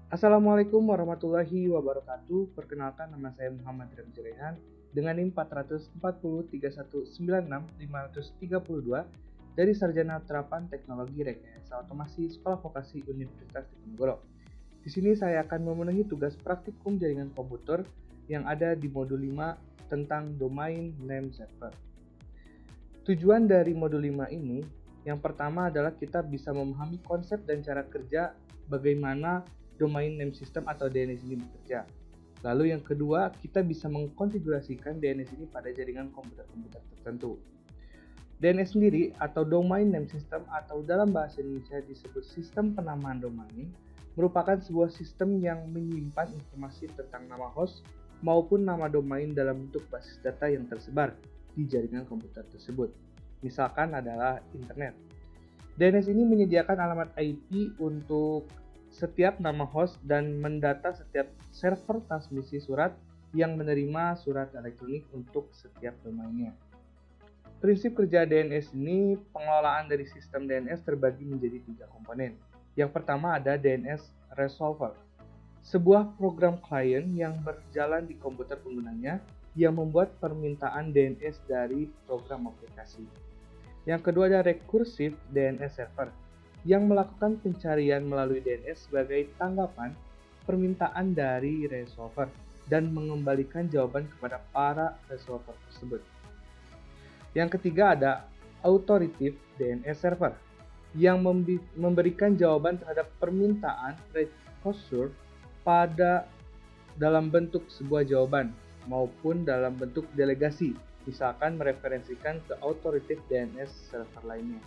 Assalamualaikum warahmatullahi wabarakatuh. Perkenalkan, nama saya Muhammad Ramzi Rehan dengan NIM 44031965532 dari Sarjana Terapan Teknologi Rekayasa Otomasi Sekolah Vokasi Universitas Diponegoro. Di sini saya akan memenuhi tugas praktikum jaringan komputer yang ada di modul 5 tentang domain name server. Tujuan dari modul 5 ini, yang pertama adalah kita bisa memahami konsep dan cara kerja bagaimana domain name system atau DNS ini bekerja. Lalu yang kedua, kita bisa mengkonfigurasikan DNS ini pada jaringan komputer-komputer tertentu. DNS sendiri atau domain name system atau dalam bahasa Indonesia disebut sistem penamaan domain, merupakan sebuah sistem yang menyimpan informasi tentang nama host maupun nama domain dalam bentuk basis data yang tersebar di jaringan komputer tersebut. Misalkan adalah internet. DNS ini menyediakan alamat IP untuk setiap nama host dan mendata setiap server transmisi surat yang menerima surat elektronik untuk setiap domainnya. Prinsip kerja DNS ini, pengelolaan dari sistem DNS terbagi menjadi 3 komponen. Yang pertama ada DNS Resolver, sebuah program klien yang berjalan di komputer penggunanya yang membuat permintaan DNS dari program aplikasi. Yang kedua ada Recursive DNS Server, yang melakukan pencarian melalui DNS sebagai tanggapan permintaan dari resolver dan mengembalikan jawaban kepada para resolver tersebut. Yang ketiga ada Authoritative DNS Server, yang memberikan jawaban terhadap permintaan requester pada dalam bentuk sebuah jawaban maupun dalam bentuk delegasi, misalkan mereferensikan ke Authoritative DNS Server lainnya.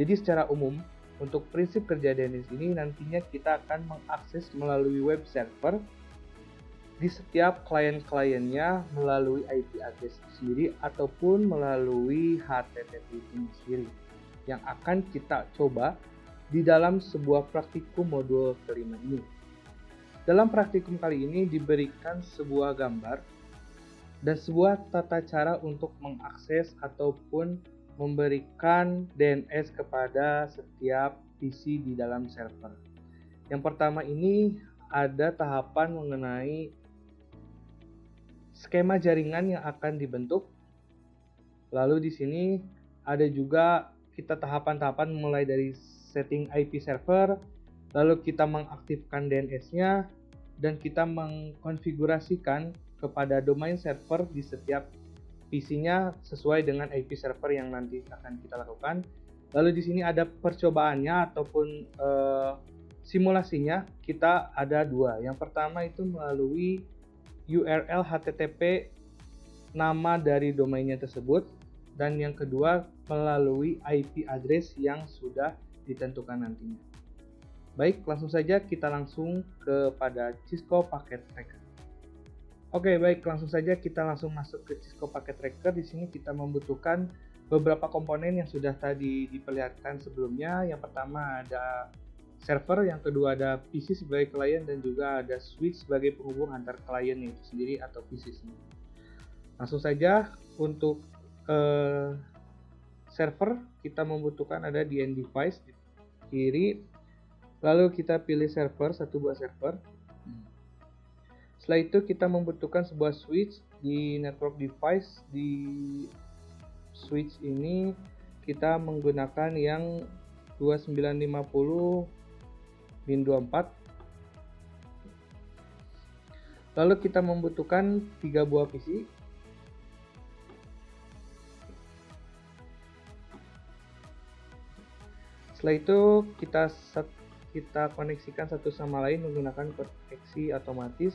Jadi secara umum, untuk prinsip kerja DNS ini nantinya kita akan mengakses melalui web server di setiap klien-kliennya melalui IP address sendiri ataupun melalui HTTP sendiri yang akan kita coba di dalam sebuah praktikum modul kelima ini. Dalam praktikum kali ini diberikan sebuah gambar dan sebuah tata cara untuk mengakses ataupun memberikan DNS kepada setiap PC di dalam server. Yang pertama ini ada tahapan mengenai skema jaringan yang akan dibentuk. Lalu di sini ada juga kita tahapan-tahapan mulai dari setting IP server, lalu kita mengaktifkan DNS-nya dan kita mengkonfigurasikan kepada domain server di setiap PC-nya sesuai dengan IP server yang nanti akan kita lakukan. Lalu di sini ada percobaannya ataupun simulasinya, kita ada 2. Yang pertama itu melalui URL HTTP nama dari domainnya tersebut, dan yang kedua melalui IP address yang sudah ditentukan nantinya. Baik, langsung saja kita langsung kepada Cisco Packet Tracker. Oke, baik, langsung saja kita langsung masuk ke Cisco Packet Tracker. Di sini kita membutuhkan beberapa komponen yang sudah tadi diperlihatkan sebelumnya. Yang pertama ada server, yang kedua ada PC sebagai klien, dan juga ada switch sebagai penghubung antar klien itu sendiri atau PC sendiri. Langsung saja untuk server kita membutuhkan ada di end device di kiri. Lalu kita pilih server, satu buah server. Setelah itu kita membutuhkan sebuah switch di network device. Di switch ini kita menggunakan yang 2950-24. Lalu kita membutuhkan 3 buah PC. Setelah itu kita koneksikan satu sama lain menggunakan koneksi otomatis.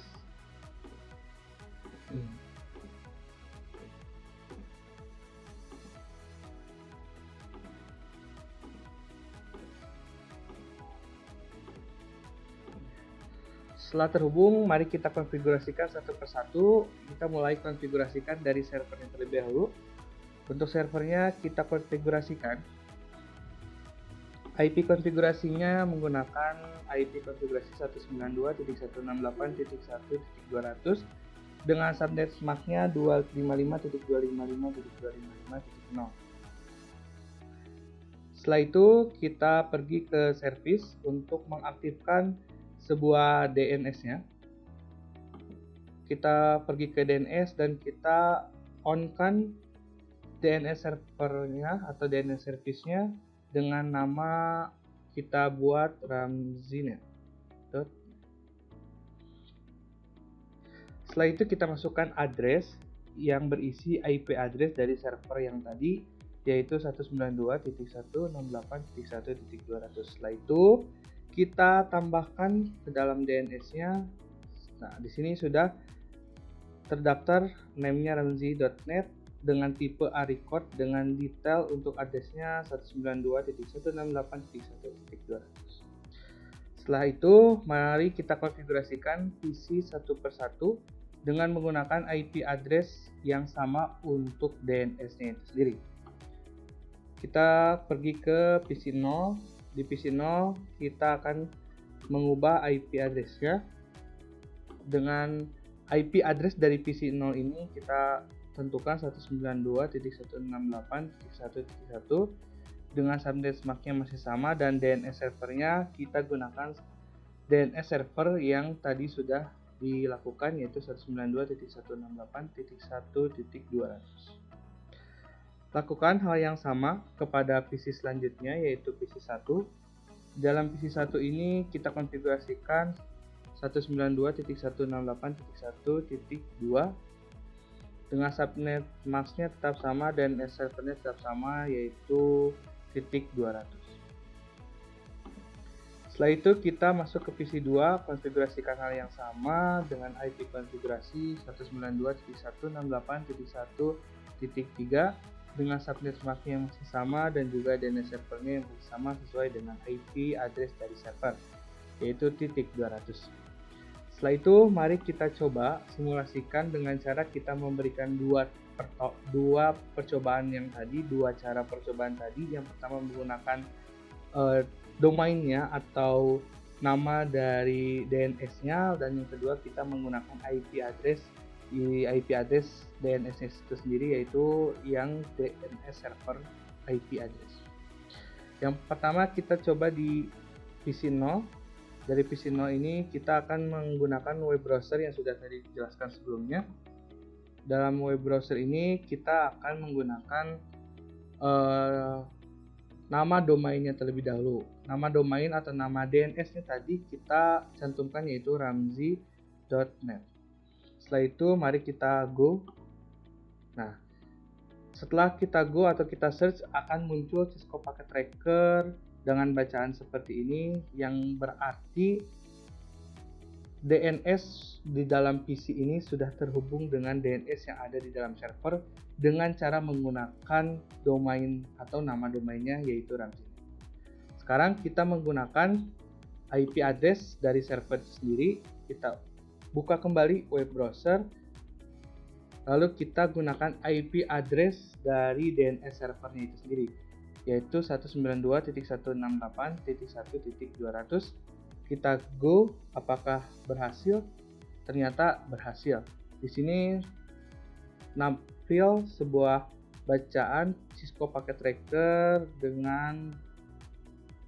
Setelah terhubung, mari kita konfigurasikan satu persatu. Kita mulai konfigurasikan dari servernya terlebih dahulu. Untuk servernya kita konfigurasikan. IP konfigurasinya menggunakan IP konfigurasi 192.168.1.200 dengan subnet MAC-nya 255.255.255.0. Setelah itu kita pergi ke service untuk mengaktifkan sebuah DNS-nya. Kita pergi ke DNS dan kita on-kan DNS servernya atau DNS service-nya dengan nama kita buat ramzinet. Setelah itu kita masukkan address yang berisi IP address dari server yang tadi, yaitu 192.168.1.200. Setelah itu kita tambahkan ke dalam DNS-nya. Nah, di sini sudah terdaftar name-nya ramzi.net dengan tipe A-record dengan detail untuk address-nya 192.168.1.200. Setelah itu, mari kita konfigurasikan PC satu persatu dengan menggunakan IP address yang sama untuk DNS-nya itu sendiri. Kita pergi ke PC 0. Di PC 0 kita akan mengubah IP address-nya. Dengan IP address dari PC 0 ini kita tentukan 192.168.1.1 dengan subnet MAC-nya masih sama, dan DNS servernya kita gunakan DNS server yang tadi sudah dilakukan, yaitu 192.168.1.200. Lakukan hal yang sama kepada PC selanjutnya, yaitu PC 1. Dalam PC 1 ini kita konfigurasikan 192.168.1.2 dengan subnet mask-nya tetap sama dan DNS servernya tetap sama, yaitu .200. Setelah itu kita masuk ke PC 2, konfigurasikan hal yang sama dengan IP konfigurasi 192.168.1.3 dengan subnet MAC yang masih sama dan juga DNS servernya yang masih sama sesuai dengan IP address dari server, yaitu .200. Setelah itu mari kita coba simulasikan dengan cara kita memberikan dua percobaan yang tadi, dua cara percobaan tadi. Yang pertama menggunakan domainnya atau nama dari DNS-nya, dan yang kedua kita menggunakan IP address DNS-nya itu sendiri, yaitu yang DNS server IP address. Yang pertama kita coba di PC 0. Dari PC 0 ini kita akan menggunakan web browser yang sudah tadi dijelaskan sebelumnya. Dalam web browser ini kita akan menggunakan nama domainnya terlebih dahulu. Nama domain atau nama DNS-nya tadi kita cantumkan, yaitu ramzi.net. Setelah itu mari kita go. Nah, setelah kita go atau kita search akan muncul Cisco Packet Tracker dengan bacaan seperti ini, yang berarti DNS di dalam PC ini sudah terhubung dengan DNS yang ada di dalam server dengan cara menggunakan domain atau nama domainnya, yaitu ramzi. Sekarang kita menggunakan IP address dari server sendiri. Kita buka kembali web browser, lalu kita gunakan IP address dari DNS servernya itu sendiri, yaitu 192.168.1.200. Kita go, apakah berhasil? Ternyata berhasil. Di sini nampil sebuah bacaan Cisco Packet Tracker dengan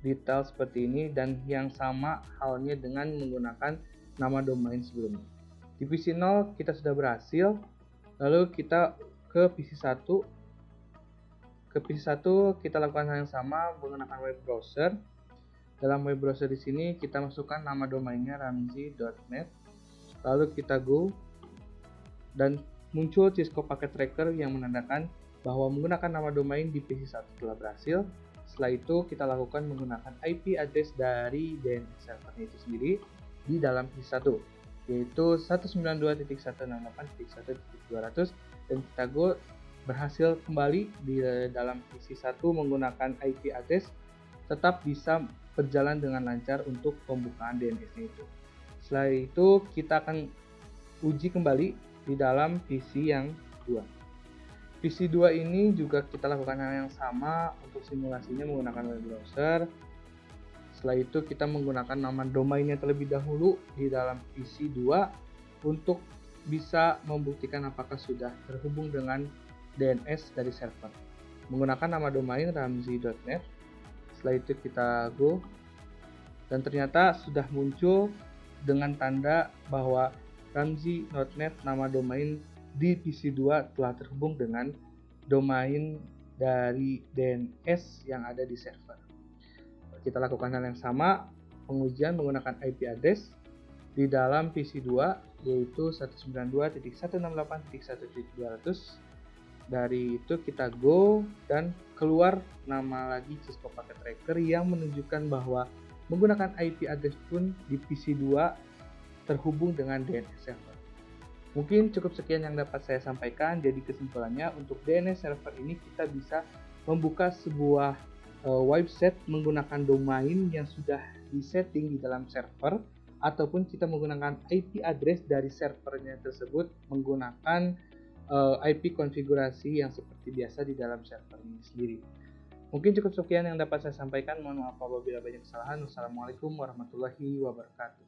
detail seperti ini, dan yang sama halnya dengan menggunakan nama domain sebelumnya. Di PC 0 kita sudah berhasil. Lalu kita ke PC 1. Ke PC 1 kita lakukan hal yang sama menggunakan web browser. Dalam web browser di sini kita masukkan nama domainnya ramzi.net. Lalu kita go dan muncul Cisco Packet Tracker yang menandakan bahwa menggunakan nama domain di PC 1 telah berhasil. Setelah itu kita lakukan menggunakan IP address dari DNS server itu sendiri di dalam PC 1, yaitu 192.168.1.200, dan kita go. Berhasil kembali di dalam PC 1 menggunakan IP address, tetap bisa berjalan dengan lancar untuk pembukaan DNS-nya itu. Setelah itu kita akan uji kembali di dalam PC yang 2. PC 2 ini juga kita lakukan hal yang sama untuk simulasinya menggunakan web browser. Setelah itu kita menggunakan nama domainnya terlebih dahulu di dalam PC 2 untuk bisa membuktikan apakah sudah terhubung dengan DNS dari server. Menggunakan nama domain ramzi.net. Setelah itu kita go. Dan ternyata sudah muncul dengan tanda bahwa Ramzi.net nama domain di PC2 telah terhubung dengan domain dari DNS yang ada di server. Kita lakukan hal yang sama, pengujian menggunakan IP address di dalam PC2 yaitu 192.168.1.200. Dari itu kita go dan keluar nama lagi Cisco Packet Tracker yang menunjukkan bahwa menggunakan IP address pun di PC2 terhubung dengan DNS server. Mungkin cukup sekian yang dapat saya sampaikan. Jadi kesimpulannya untuk DNS server ini kita bisa membuka sebuah website menggunakan domain yang sudah disetting di dalam server, ataupun kita menggunakan IP address dari servernya tersebut menggunakan IP konfigurasi yang seperti biasa di dalam server ini sendiri. Mungkin cukup sekian yang dapat saya sampaikan. Mohon maaf apabila banyak kesalahan. Wassalamualaikum warahmatullahi wabarakatuh.